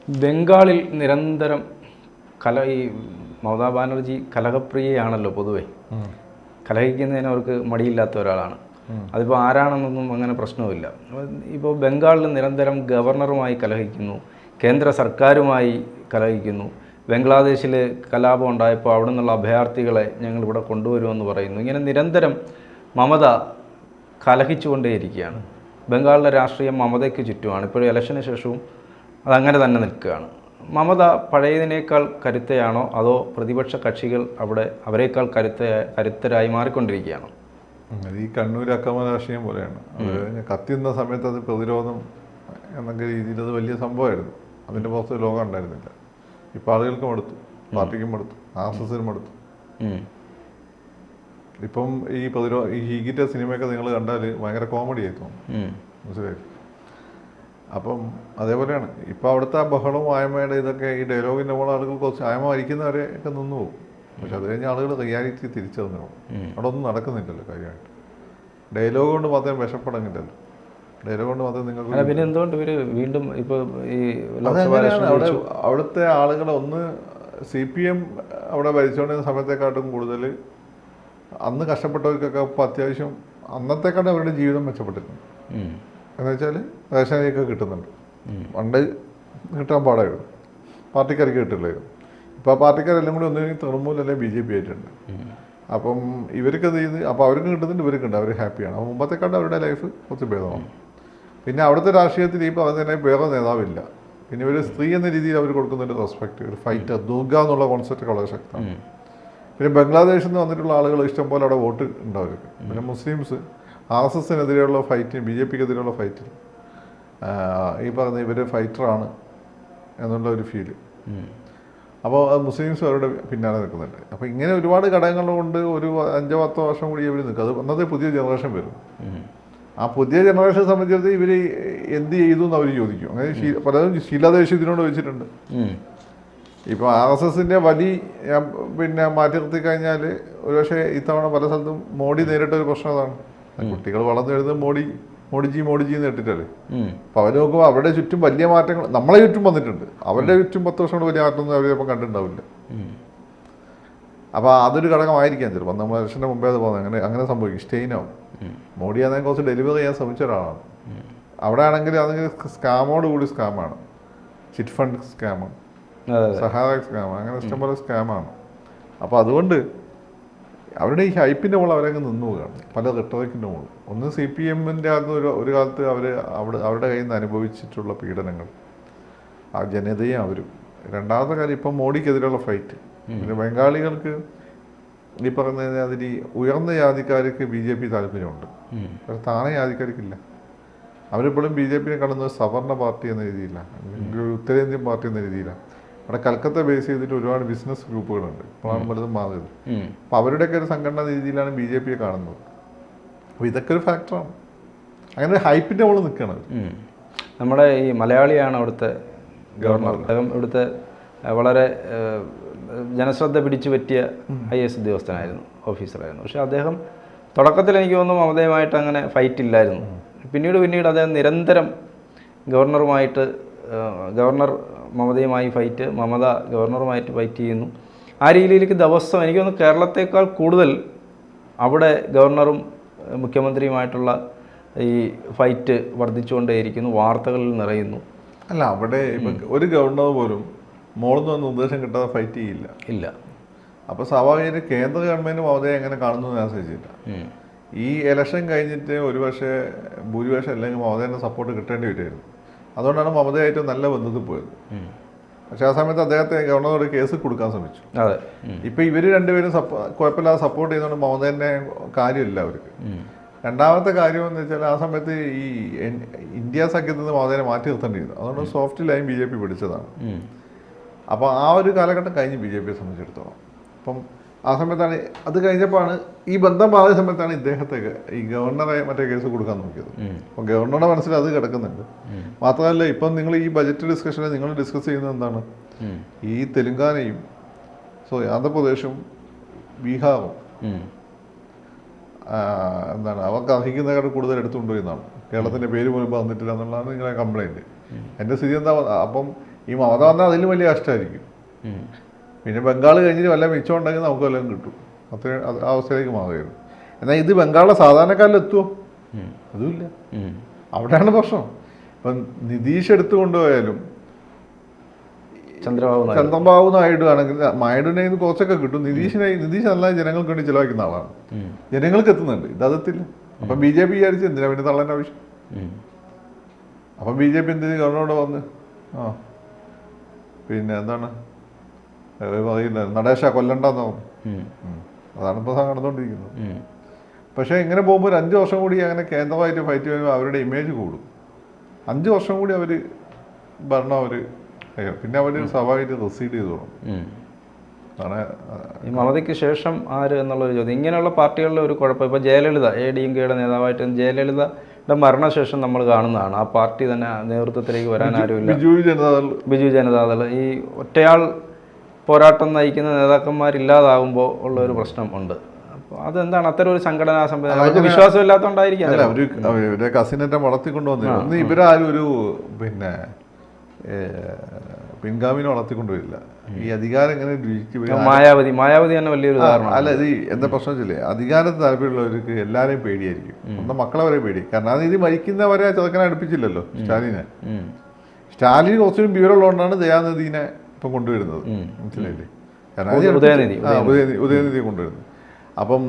ബംഗാളിൽ നിരന്തരം ഈ മമതാ ബാനർജി കലഹപ്രിയയാണല്ലോ പൊതുവെ. കലഹിക്കുന്നതിന് അവർക്ക് മടിയില്ലാത്ത ഒരാളാണ്. അതിപ്പോൾ ആരാണെന്നൊന്നും അങ്ങനെ പ്രശ്നവുമില്ല. ഇപ്പോൾ ബംഗാളിൽ നിരന്തരം ഗവർണറുമായി കലഹിക്കുന്നു, കേന്ദ്ര സർക്കാരുമായി കലഹിക്കുന്നു. ബംഗ്ലാദേശിൽ കലാപം ഉണ്ടായപ്പോൾ അവിടെ നിന്നുള്ള അഭയാർത്ഥികളെ ഞങ്ങളിവിടെ കൊണ്ടുവരുമെന്ന് പറയുന്നു. ഇങ്ങനെ നിരന്തരം മമത കലഹിച്ചുകൊണ്ടേയിരിക്കുകയാണ്. ബംഗാളിലെ രാഷ്ട്രീയം മമതയ്ക്ക് ചുറ്റുമാണ്. ഇപ്പോഴും ഇലക്ഷന് ശേഷവും അതങ്ങനെ തന്നെ നിൽക്കുകയാണ്. മമത പഴയതിനേക്കാൾ കരുത്തയാണോ അതോ പ്രതിപക്ഷ കക്ഷികൾ അവിടെ അവരെക്കാൾ കരുത്തരായി മാറിക്കൊണ്ടിരിക്കുകയാണോ? ഈ കണ്ണൂർ അക്രമ രാഷ്ട്രീയം പോലെയാണ്. അത് കത്തിയുന്ന സമയത്ത് അത് പ്രതിരോധം എന്നൊക്കെ രീതിയിൽ അത് വലിയ സംഭവമായിരുന്നു. അതിൻ്റെ പുറത്ത് ലോകം ഉണ്ടായിരുന്നില്ല. ഇപ്പോൾ ആളുകൾക്ക് മടുത്തു, പാർട്ടിക്കും മടുത്തു, RSSനും മടുത്തു. ഇപ്പം ഈ ഹീഗിറ്റ സിനിമയൊക്കെ നിങ്ങൾ കണ്ടാൽ ഭയങ്കര കോമഡി ആയി തോന്നും, മനസ്സിലായി. അപ്പം അതേപോലെയാണ് ഇപ്പം അവിടുത്തെ ആ ബഹളവും ആയമയുടെ ഇതൊക്കെ ഈ ഡയലോഗിൻ്റെ മുകളിൽ ആളുകൾ കുറച്ച് ആയമ മരിക്കുന്നവരെ ഒക്കെ നിന്ന് പോകും. പക്ഷെ അത് കഴിഞ്ഞ് ആളുകൾ റിയാലിറ്റി തിരിച്ചു തന്നു. അവിടെ ഒന്നും നടക്കുന്നില്ലല്ലോ കാര്യമായിട്ട്. ഡയലോഗ് കൊണ്ട് മാത്രം വിഷപ്പടങ്ങില്ലല്ലോ. ഡയലോഗ് കൊണ്ട് മാത്രം നിങ്ങൾക്ക് പിന്നെ എന്തുകൊണ്ട് ഇവർ വീണ്ടും ഇപ്പോൾ ഈ അവിടുത്തെ ആളുകളെ ഒന്ന് CPM അവിടെ ഭരിച്ചുകൊണ്ടിരുന്ന സമയത്തെക്കാട്ടും കൂടുതൽ അന്ന് കഷ്ടപ്പെട്ടവർക്കൊക്കെ ഇപ്പോൾ അത്യാവശ്യം അന്നത്തെക്കാട്ടും അവരുടെ ജീവിതം മെച്ചപ്പെട്ടിട്ടുണ്ട്. എന്ന് വെച്ചാൽ റേഷനരിയൊക്കെ കിട്ടുന്നുണ്ട്. പണ്ട് കിട്ടാൻ പാടായിരുന്നു, പാർട്ടിക്കാർക്ക് കിട്ടില്ലായിരുന്നു. ഇപ്പോൾ ആ പാർട്ടിക്കാരെല്ലാം കൂടി ഒന്നുകിൽ തൃണമൂൽ അല്ലെങ്കിൽ BJP ആയിട്ടുണ്ട്. അപ്പം ഇവർക്കത് അപ്പോൾ അവർക്ക് കിട്ടുന്നുണ്ട്, ഇവർക്കുണ്ട്, അവർ ഹാപ്പിയാണ്. അപ്പോൾ മുമ്പത്തെക്കാട്ടും അവരുടെ ലൈഫ് കുറച്ച് ഭേദമാണ്. പിന്നെ അവിടുത്തെ രാഷ്ട്രീയത്തിൽ ഈ പറഞ്ഞ വേറെ നേതാവില്ല. പിന്നെ ഒരു സ്ത്രീ എന്ന രീതിയിൽ അവർ കൊടുക്കുന്നൊരു റെസ്പെക്റ്റ്, ഒരു ഫൈറ്റർ, ദുർഗ എന്നുള്ള കോൺസെപ്റ്റ് വളരെ ശക്തമാണ്. പിന്നെ ബംഗ്ലാദേശിൽ നിന്ന് വന്നിട്ടുള്ള ആളുകൾ ഇഷ്ടംപോലെ അവിടെ വോട്ട് ഉണ്ട് അവർക്ക്. പിന്നെ മുസ്ലിംസ് RSSനെതിരെയുള്ള ഫൈറ്റിന്, BJPക്കെതിരെയുള്ള ഫൈറ്റിന് ഈ പറഞ്ഞ ഇവർ ഫൈറ്ററാണ് എന്നുള്ള ഒരു ഫീല്. അപ്പോൾ മുസ്ലിംസ് അവരുടെ പിന്നാലെ നിൽക്കുന്നുണ്ട്. അപ്പോൾ ഇങ്ങനെ ഒരുപാട് ഘടകങ്ങൾ കൊണ്ട് ഒരു 5-10 വർഷം കൂടി ഇവർ നിൽക്കും. അത് അന്നത്തെ പുതിയ ജനറേഷൻ വരും. ആ പുതിയ ജനറേഷനെ സംബന്ധിച്ചിടത്ത് ഇവർ എന്ത് ചെയ്തു എന്ന് അവർ ചോദിക്കും. അങ്ങനെ പലതും ശീലാദേശം ഇതിനോട് വെച്ചിട്ടുണ്ട്. ഇപ്പോൾ RSSൻ്റെ പിന്നെ മാറ്റി നിർത്തി കഴിഞ്ഞാൽ ഒരുപക്ഷെ ഇത്തവണ പല സ്ഥലത്തും മോഡി നേരിട്ടൊരു പ്രശ്നം അതാണ്. കുട്ടികൾ വളർന്നു വരുന്നത് മോഡിജി എന്ന് കേട്ടിട്ടല്ലേ. അപ്പോൾ അവർ നോക്കുമ്പോൾ അവരുടെ ചുറ്റും വലിയ മാറ്റങ്ങൾ നമ്മളെ ചുറ്റും വന്നിട്ടുണ്ട്. അവരുടെ ചുറ്റും 10 വർഷം കൊണ്ട് വലിയ മാറ്റമൊന്നും അവർ ചിലപ്പോൾ കണ്ടിട്ടുണ്ടാവില്ല. അപ്പോൾ അതൊരു ഘടകമായിരിക്കാം ചിലപ്പോൾ. നമ്മൾ ഇലക്ഷൻ്റെ മുമ്പേ അത് പോകുന്നത് അങ്ങനെ സംഭവിക്കും. സ്റ്റെയിനാവും. മോഡി ആണെങ്കിൽ കുറച്ച് ഡെലിവറി ചെയ്യാൻ ശ്രമിച്ച ഒരാളാണ്. അവിടെ ആണെങ്കിൽ അതെങ്കിൽ സ്കാമോട് കൂടി സ്കാമാണ്. ചിറ്റ് ഫണ്ട് സ്കാമാണ്, സഹായ സ്കാമാണ്, അങ്ങനെ ഇഷ്ടംപോലെ സ്കാമാണ്. അപ്പോൾ അതുകൊണ്ട് അവരുടെ ഈ ഹൈപ്പിൻ്റെ മുകളിൽ അവരങ്ങ് നിന്നു പോവുകയാണ്. പല റിട്ടറിക്കിൻ്റെ മുകളിൽ. ഒന്ന് CPMൻ്റെ അകത്ത് ഒരു കാലത്ത് അവരുടെ കയ്യിൽ നിന്ന് അനുഭവിച്ചിട്ടുള്ള പീഡനങ്ങൾ, ആ ജനതയും അവരും. രണ്ടാമത്തെ കാര്യം ഇപ്പം മോഡിക്കെതിരെയുള്ള ഫൈറ്റ്. പിന്നെ ബംഗാളികൾക്ക് ഈ പറയുന്ന അതിൽ ഉയർന്ന ജാതിക്കാർക്ക് BJP താല്പര്യമുണ്ട്, പക്ഷെ താണ ജാതിക്കാർക്കില്ല. അവരിപ്പോഴും BJPനെ കാണുന്നത് സവർണ പാർട്ടി എന്ന രീതിയിലാണ്, ഉത്തരേന്ത്യൻ പാർട്ടി എന്ന രീതിയിലാണ്. അവിടെ കൽക്കത്ത ബേസ് ചെയ്തിട്ട് ഒരുപാട് ബിസിനസ് ഗ്രൂപ്പുകളുണ്ട്. ഇപ്പോഴാണ് പലതും മാറിയത്. അപ്പോൾ അവരുടെയൊക്കെ ഒരു സംഘടന രീതിയിലാണ് BJPയെ കാണുന്നത്. അപ്പോൾ ഇതൊക്കെ ഒരു ഫാക്ടറാണ്. അങ്ങനെ ഒരു ഹൈപ്പിൻ്റെ മുകളിൽ നിൽക്കണം. നമ്മുടെ ഈ മലയാളിയാണ് അവിടുത്തെ ഗവർണർ. അദ്ദേഹം ഇവിടുത്തെ വളരെ ജനശ്രദ്ധ പിടിച്ചു പറ്റിയ IAS ഉദ്യോഗസ്ഥനായിരുന്നു, ഓഫീസറായിരുന്നു. പക്ഷേ അദ്ദേഹം തുടക്കത്തിൽ എനിക്ക് തോന്നുന്നു മമതയുമായിട്ട് അങ്ങനെ ഫൈറ്റ് ഇല്ലായിരുന്നു. പിന്നീട് അദ്ദേഹം നിരന്തരം ഗവർണർ മമതയുമായി ഫൈറ്റ്, മമത ഗവർണറുമായിട്ട് ഫൈറ്റ് ചെയ്യുന്നു. ആ രീതിയിലേക്ക് ദിവസം എനിക്ക് തോന്നുന്നു കേരളത്തേക്കാൾ കൂടുതൽ അവിടെ ഗവർണറും മുഖ്യമന്ത്രിയുമായിട്ടുള്ള ഈ ഫൈറ്റ് വർദ്ധിച്ചുകൊണ്ടേയിരിക്കുന്നു, വാർത്തകളിൽ നിറയുന്നു. അല്ല, അവിടെ ഇപ്പം ഒരു ഗവർണർ പോലും മോളിൽ നിർദ്ദേശം കിട്ടാതെ ഫൈറ്റ് ചെയ്യില്ല. അപ്പോൾ സ്വാഭാവികമായിട്ട് കേന്ദ്ര ഗവൺമെൻറ് മമതയെ എങ്ങനെ കാണുന്നതെന്ന് ഞാൻ ശ്രദ്ധിച്ചില്ല. ഈ ഇലക്ഷൻ കഴിഞ്ഞിട്ട് ഒരുപക്ഷെ ഭൂരിപക്ഷം അല്ലെങ്കിൽ മമതേൻ്റെ സപ്പോർട്ട് കിട്ടേണ്ടി വരുമായിരുന്നു. അതുകൊണ്ടാണ് മമതയായിട്ട് നല്ല ബന്ധത്തിൽ പോയത്. പക്ഷെ ആ സമയത്ത് അദ്ദേഹത്തെ ഗവർണറോട് കേസ് കൊടുക്കാൻ ശ്രമിച്ചു. ഇപ്പം ഇവർ രണ്ടുപേരും കുഴപ്പമില്ലാതെ സപ്പോർട്ട് ചെയ്യുന്നതുകൊണ്ട് മമതേൻ്റെ കാര്യമില്ല അവർക്ക്. രണ്ടാമത്തെ കാര്യം എന്ന് വെച്ചാൽ ആ സമയത്ത് ഈ ഇന്ത്യ സഖ്യത്തിൽ നിന്ന് മമതേനെ മാറ്റി നിർത്തേണ്ടിയിരുന്നു. അതുകൊണ്ട് സോഫ്റ്റ് ലൈൻ BJP പിടിച്ചതാണ്. അപ്പോൾ ആ ഒരു കാലഘട്ടം കഴിഞ്ഞ് BJPയെ സംബന്ധിച്ചിടത്തോളം. അപ്പം ആ സമയത്താണ്, അത് കഴിഞ്ഞപ്പോഴാണ് ഈ ബന്ധം മാറിയ സമയത്താണ് ഇദ്ദേഹത്തെ ഈ ഗവർണറെ മറ്റേ കേസ് കൊടുക്കാൻ നോക്കിയത്. അപ്പം ഗവർണറുടെ മനസ്സിൽ അത് കിടക്കുന്നുണ്ട്. മാത്രമല്ല ഇപ്പം നിങ്ങൾ ഈ ബജറ്റ് ഡിസ്കഷനിൽ നിങ്ങൾ ഡിസ്കസ് ചെയ്യുന്നത് എന്താണ്, ഈ തെലുങ്കാനയും ആന്ധ്രാപ്രദേശും ബീഹാറും അവർക്ക് അർഹിക്കുന്നതിനേക്കാൾ കൂടുതൽ എടുത്തുകൊണ്ടുപോയി എന്നാണ്. കേരളത്തിൻ്റെ പേര് പോലും വന്നിട്ടില്ല എന്നുള്ളതാണ് നിങ്ങളുടെ കംപ്ലൈൻറ്റ്. എൻ്റെ സ്ഥിതി എന്താ? അപ്പം ഈ മമത വന്നാൽ അതിലും വലിയ കഷ്ടമായിരിക്കും. പിന്നെ ബംഗാൾ കഴിഞ്ഞിട്ട് വല്ല മിച്ചം ഉണ്ടെങ്കിൽ നമുക്ക് വല്ലതും കിട്ടും. അത്രയും ആ അവസ്ഥയിലേക്ക് മാറുകയായിരുന്നു. എന്നാൽ ഇത് ബംഗാളിലെ സാധാരണക്കാരിലെത്തുമോ? അതുമില്ല. അവിടെയാണ് പ്രശ്നം. ഇപ്പം നിതീഷ് എടുത്തു കൊണ്ടുപോയാലും ചന്ദ്രബാബു നായിഡു ആണെങ്കിൽ നായിഡുവിനെ ഇത് കുറച്ചൊക്കെ കിട്ടും. നിതീഷ് നല്ല ജനങ്ങൾക്ക് വേണ്ടി ചിലവാക്കുന്ന ആളാണ്. ജനങ്ങൾക്ക് എത്തുന്നുണ്ട്, ഇതെത്തില്ല. അപ്പം BJP വിചാരിച്ച് എന്തിനാ പിന്നെ തള്ളേണ്ട ആവശ്യം? അപ്പം BJP എന്തിന് ഗവർണറോട് വന്ന് പിന്നെ എന്താണ് പറയുന്നത്, നടേശ കൊല്ലണ്ടെന്ന് പറഞ്ഞു. അതാണ് ഇപ്പോൾ നടന്നുകൊണ്ടിരിക്കുന്നത്. പക്ഷേ ഇങ്ങനെ പോകുമ്പോൾ ഒരു 5 വർഷം കൂടി അങ്ങനെ കേന്ദ്രമായിട്ട് ഫൈറ്റ് ചെയ്യുമ്പോൾ അവരുടെ ഇമേജ് കൂടും. 5 വർഷം കൂടി അവർ ഭരണം പിന്നെ അവർ സ്വാഭാവികമായിട്ട് റിസീഡ് ചെയ്തു തുടങ്ങും. ഈ മമതയ്ക്ക് ശേഷം ആര് എന്നുള്ളൊരു ചോദ്യം. ഇങ്ങനെയുള്ള പാർട്ടികളിലെ ഒരു കുഴപ്പം, ഇപ്പോൾ ജയലളിത ADMKയുടെ നേതാവായിട്ട് ജയലളിതയുടെ മരണശേഷം നമ്മൾ കാണുന്നതാണ്. ആ പാർട്ടി തന്നെ നേതൃത്വത്തിലേക്ക് വരാൻ ആരുമില്ല. ബിജു ജനതാദൾ ഈ ഒറ്റയാൾ പോരാട്ടം നയിക്കുന്ന നേതാക്കന്മാരില്ലാതാകുമ്പോൾ ഉള്ള ഒരു പ്രശ്നം ഉണ്ട്. അപ്പോൾ അതെന്താണ് അത്തരം ഒരു സംഘടനാ സംവിധാനം വിശ്വാസമില്ലാത്തതുകൊണ്ടായിരിക്കും. ഇവരെ കസിനറ്റ വളർത്തിക്കൊണ്ടുവന്നില്ല. ഇവരാരും ഒരു പിന്നെ പിൻഗാമിനെ വളർത്തിക്കൊണ്ടുവരില്ല. ഈ അധികാരം ഇങ്ങനെ മായാവതി തന്നെ വലിയൊരു ഉദാഹരണം. അല്ല, ഇത് എന്താ പ്രശ്നം വെച്ചില്ലേ, അധികാരത്തിന് താല്പര്യമുള്ളവർക്ക് എല്ലാവരെയും പേടിയായിരിക്കും. സ്വന്തം മക്കളെ വരെ പേടി. കാരണം ഇത് മരിക്കുന്നവരെ ചെറുക്കനെ അടുപ്പിച്ചില്ലല്ലോ സ്റ്റാലിൻ കുറച്ചും വിവരമുള്ളതുകൊണ്ടാണ് ദയാനിധിനെ ഇപ്പം കൊണ്ടുവരുന്നത്. മനസ്സിലായില്ലേ? കാരണം ഉദയനിധി കൊണ്ടുവരുന്നത്. അപ്പം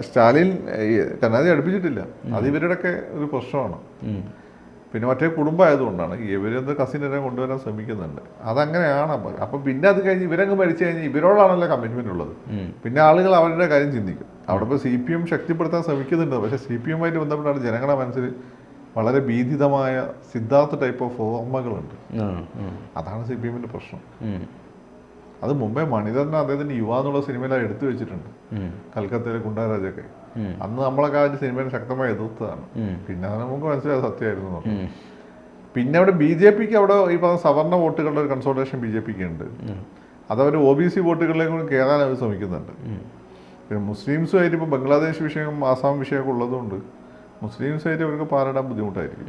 സ്റ്റാലിൻ കരുണാനിധി അടുപ്പിച്ചിട്ടില്ല. അത് ഇവരുടെയൊക്കെ ഒരു പ്രശ്നമാണ്. പിന്നെ മറ്റേ കുടുംബമായതുകൊണ്ടാണ് ഇവരെന്ത് കസിനെ കൊണ്ടുവരാൻ ശ്രമിക്കുന്നുണ്ട്. അതങ്ങനെയാണ്. അപ്പം പിന്നെ അത് കഴിഞ്ഞ് ഇവരങ്ങ് മരിച്ചു കഴിഞ്ഞാൽ ഇവരോടാണല്ലോ കമ്മിറ്റ്മെന്റ് ഉള്ളത്. പിന്നെ ആളുകൾ അവരുടെ കാര്യം ചിന്തിക്കും. അവിടെ ഇപ്പോൾ CPM ശക്തിപ്പെടുത്താൻ ശ്രമിക്കുന്നുണ്ട്. പക്ഷേ CPM-ആയിട്ട് ബന്ധപ്പെട്ടാണ് ജനങ്ങളുടെ മനസ്സിൽ വളരെ ഭീതിതമായ സിദ്ധാർത്ഥ ടൈപ്പ് ഓഫ് ഓർമ്മകളുണ്ട്. അതാണ് CPM-ന്റെ പ്രശ്നം. അത് മുമ്പേ മണിധരൻ അദ്ദേഹത്തിന്റെ യുവ എന്നുള്ള സിനിമയിലാണ് എടുത്തു വെച്ചിട്ടുണ്ട്. കൽക്കത്തയിലെ ഗുണ്ടാരാജൊക്കെ അന്ന് നമ്മളൊക്കെ ആ സിനിമയെ ശക്തമായി എതിർത്തതാണ്. പിന്നെ അത് നമുക്ക് മനസ്സിലായ സത്യമായിരുന്നു. പിന്നെ അവിടെ BJP-ക്ക് അവിടെ ഈ പറഞ്ഞ സവർണ വോട്ടുകളുടെ ഒരു കൺസോൾട്ടേഷൻ BJP-ക്ക് ഉണ്ട്. അതവർ OBC വോട്ടുകളിലേക്ക് കൂടി കയറാൻ അവർ ശ്രമിക്കുന്നുണ്ട്. പിന്നെ മുസ്ലിംസുമായിട്ട് ഇപ്പോൾ ബംഗ്ലാദേശ് വിഷയം ആസാം വിഷയമൊക്കെ ഉള്ളതുകൊണ്ട് മുസ്ലിംസുമായിട്ട് അവർക്ക് പാലിടാൻ ബുദ്ധിമുട്ടായിരിക്കും.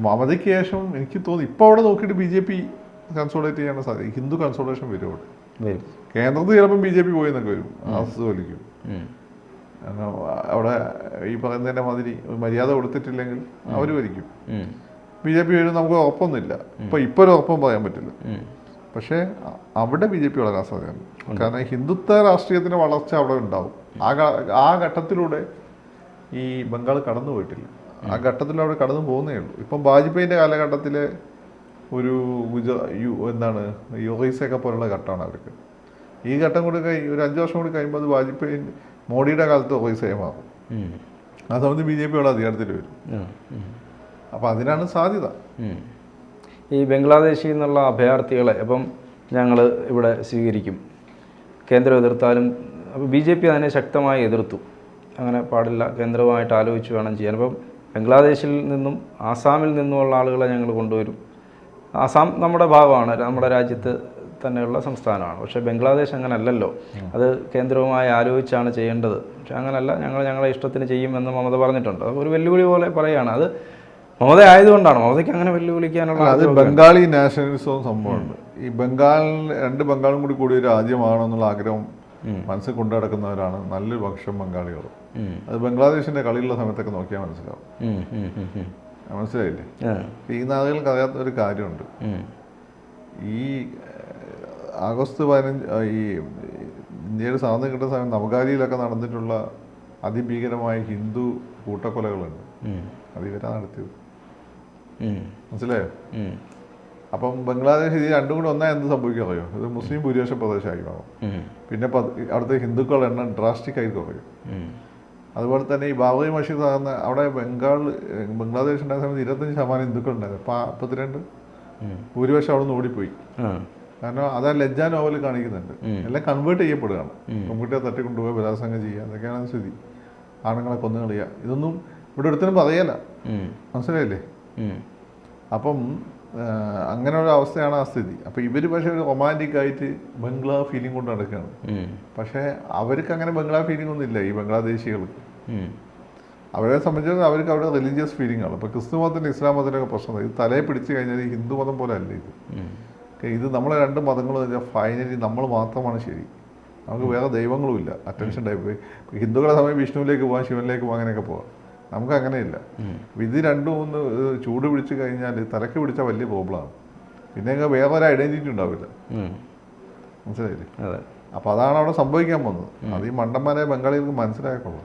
മമതയ്ക്ക് ശേഷം എനിക്ക് തോന്നുന്നു ഇപ്പോൾ അവിടെ നോക്കിയിട്ട് BJP കൺസോൾട്ടേറ്റ് ചെയ്യാൻ സാധിക്കും. ഹിന്ദു കൺസോൾട്ടേഷൻ വരും അവിടെ. കേന്ദ്രത്തിൽ ചിലപ്പം BJP പോയി എന്നൊക്കെ വരും, ആസ്വദിക്കും. കാരണം അവിടെ ഈ പറയുന്നതിൻ്റെ മാതിരി മര്യാദ കൊടുത്തിട്ടില്ലെങ്കിൽ അവർ ഭരിക്കും. BJP വരും നമുക്ക് ഉറപ്പൊന്നുമില്ല. ഇപ്പോൾ ഒരു ഉറപ്പും പറയാൻ പറ്റില്ല. പക്ഷേ അവിടെ BJP വളരാൻ സാധ്യതയാണ്. കാരണം ഹിന്ദുത്വ രാഷ്ട്രീയത്തിൻ്റെ വളർച്ച അവിടെ ഉണ്ടാവും. ആ ഘട്ടത്തിലൂടെ ഈ ബംഗാൾ കടന്നു പോയിട്ടില്ല. ആ ഘട്ടത്തിൽ അവിടെ കടന്നു പോകുന്നേ ഉള്ളൂ. ഇപ്പം വാജ്പേയിൻ്റെ കാലഘട്ടത്തിലെ ഒരു എന്താണ് ഒറീസയൊക്കെ പോലുള്ള ഘട്ടമാണ് അവർക്ക്. ഈ ഘട്ടം കൂടി ഒരു 5 വർഷം കൂടി കഴിയുമ്പോൾ അത് വാജ്പേയി മോഡിയുടെ കാലത്ത് ഒറീസയെ മാറും. ആ സമയത്ത് BJP ഉള്ള അധികാരത്തിൽ വരും. അപ്പം അതിനാണ് സാധ്യത. ഈ ബംഗ്ലാദേശിൽ നിന്നുള്ള അഭയാർത്ഥികളെ അപ്പം ഞങ്ങൾ ഇവിടെ സ്വീകരിക്കും, കേന്ദ്രം എതിർത്താലും അപ്പോൾ BJP അതിനെ ശക്തമായി എതിർത്തു. അങ്ങനെ പാടില്ല, കേന്ദ്രവുമായിട്ട് ആലോചിച്ച് വേണം ചെയ്യാൻ. അപ്പം ബംഗ്ലാദേശിൽ നിന്നും ആസാമിൽ നിന്നുമുള്ള ആളുകളെ ഞങ്ങൾ കൊണ്ടുവരും. ആസാം നമ്മുടെ ഭാഗമാണ്, നമ്മുടെ രാജ്യത്ത് തന്നെയുള്ള സംസ്ഥാനമാണ്. പക്ഷേ ബംഗ്ലാദേശ് അങ്ങനെ അല്ലല്ലോ, അത് കേന്ദ്രവുമായി ആലോചിച്ചാണ് ചെയ്യേണ്ടത്. പക്ഷെ അങ്ങനല്ല, ഞങ്ങളെ ഇഷ്ടത്തിന് ചെയ്യുമെന്ന് മമത പറഞ്ഞിട്ടുണ്ട്. അത് ഒരു വെല്ലുവിളി പോലെ പറയുകയാണ്. അത് മമത ആയതുകൊണ്ടാണ്. മമതയ്ക്ക് അങ്ങനെ വെല്ലുവിളിക്കാനുള്ള അത് ബംഗാളി നാഷണലിസവും സംഭവമുണ്ട്. ഈ രണ്ട് ബംഗാളും കൂടി ഒരു രാജ്യമാണെന്നുള്ള ആഗ്രഹം മനസ്സിൽ കൊണ്ടു നടക്കുന്നവരാണ് നല്ലൊരു പക്ഷം ബംഗാളികൾ. അത് ബംഗ്ലാദേശിന്റെ കളിയുള്ള സമയത്തൊക്കെ നോക്കിയാൽ മനസ്സിലാവും. മനസ്സിലായില്ലേ? ഈ നാളുകൾക്ക് അറിയാത്ത ഒരു കാര്യമുണ്ട്. ഈ ആഗസ്റ്റ് 15 ഈ ഇന്ത്യയുടെ സ്വാതന്ത്ര്യം കിട്ടുന്ന സമയം നവഗാരിയിലൊക്കെ നടന്നിട്ടുള്ള അതിഭീകരമായ ഹിന്ദു കൂട്ടക്കൊലകളുണ്ട്. അത് ഇവരാ നടത്തിയത്. മനസ്സിലായോ? അപ്പം ബംഗ്ലാദേശ് ഇത് രണ്ടും കൂടി ഒന്നാ എന്ത് സംഭവിക്കാൻ അറിയോ? ഇത് മുസ്ലിം ഭൂരിപക്ഷ പ്രദേശമായി മാറും. പിന്നെ അവിടുത്തെ ഹിന്ദുക്കളുടെ എണ്ണം ഡ്രാസ്റ്റിക്കായി കുറയും. അതുപോലെ തന്നെ ഈ ബാബറി മസ്ജിദ് ആകുന്ന അവിടെ ബംഗ്ലാദേശ് ഉണ്ടായ സമയത്ത് 25% ഹിന്ദുക്കൾ ഉണ്ടായിരുന്നു. 42 ഭൂരിപക്ഷം അവിടെ നിന്ന് ഓടിപ്പോയി. കാരണം അതാ ലജ്ജാ നോവൽ കാണിക്കുന്നുണ്ട്. എല്ലാം കൺവേർട്ട് ചെയ്യപ്പെടുകയാണ്. പെൺകുട്ടിയെ തട്ടിക്കൊണ്ടുപോയി ബലാത്സംഗം ചെയ്യുക, അതൊക്കെയാണ് സ്ഥിതി. ആണുങ്ങളെ കൊന്നു കളിയുക, ഇതൊന്നും ഇവിടെ ഒരുത്തനും പറയല. മനസ്സിലായില്ലേ? അപ്പം അങ്ങനെ ഒരു അവസ്ഥയാണ് ആ സ്ഥിതി. അപ്പം ഇവർ പക്ഷേ ഒരു റൊമാൻറ്റിക് ആയിട്ട് ബംഗ്ലാ ഫീലിംഗ് കൊണ്ട് നടക്കുകയാണ്. പക്ഷേ അവർക്ക് അങ്ങനെ ബംഗ്ലാ ഫീലിംഗ് ഒന്നും ഇല്ല ഈ ബംഗ്ലാദേശികൾക്ക്. അവരെ സംബന്ധിച്ചിടത്തോളം അവർക്ക് അവിടെ റിലീജിയസ് ഫീലിംഗ് ആണ്. ഇപ്പോൾ ക്രിസ്തു മതത്തിൻ്റെ ഇസ്ലാം മതത്തിൻ്റെ പ്രശ്നം ഇത് തലയെ പിടിച്ച് കഴിഞ്ഞാൽ ഈ ഹിന്ദു മതം പോലെ അല്ല ഇത്. ഇത് നമ്മളെ രണ്ട് മതങ്ങളും വെച്ചാൽ ഫൈനലി നമ്മൾ മാത്രമാണ് ശരി, നമുക്ക് വേറെ ദൈവങ്ങളുമില്ല. അറ്റൻഷൻ ടൈപ്പ് ഹിന്ദുക്കളെ സമയം വിഷ്ണുവിലേക്ക് പോകാം, ശിവനിലേക്ക് പോകാം, അങ്ങനെയൊക്കെ പോകാം. നമുക്ക് അങ്ങനെയില്ല. ഇത് രണ്ടും ഒന്ന് ചൂട് പിടിച്ച് കഴിഞ്ഞാൽ തലയ്ക്ക് പിടിച്ചാൽ വലിയ പ്രോബ്ലമാണ്. പിന്നെ വേറെ ഒരു ഐഡൻറ്റിറ്റി ഉണ്ടാവില്ല. മനസ്സിലായില്ലേ? അപ്പോൾ അതാണ് അവിടെ സംഭവിക്കാൻ പോകുന്നത്. അത് ഈ മണ്ടന്മാരെ ബംഗാളികൾക്ക് മനസ്സിലാക്കുള്ളൂ.